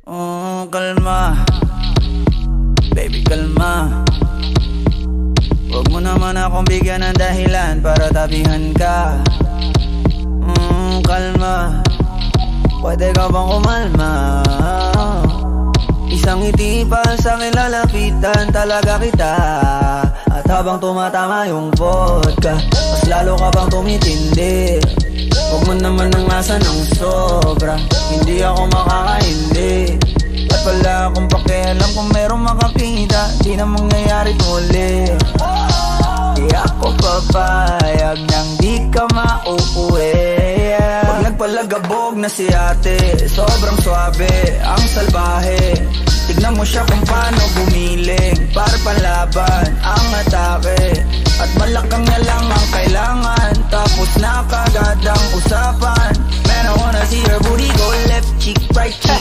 Kalma, baby kalma. Huwag mo naman akong bigyan ng dahilan para tabihan ka. Kalma, pwede ka bang kumalma? Isang ngiti pa sa akin lalapitan talaga kita. At habang tumatama yung vodka, mas lalo ka bang tumitindi. Huwag mo naman ang asa ng sobra, hindi ako makakaindi. At wala akong pakialam kung merong makakita, di na mangyayari muli. Di ako papayag nang di ka mauuwi. Pag nagpalagabog na si ate, sobrang swabe, ang salbahe. Tignan mo siya kung paano bumiling, para panlaban ang atake. At malakang na lang ang kailangan, tapos na kagad ang usapan. Man, I wanna see her booty go left cheek, right cheek,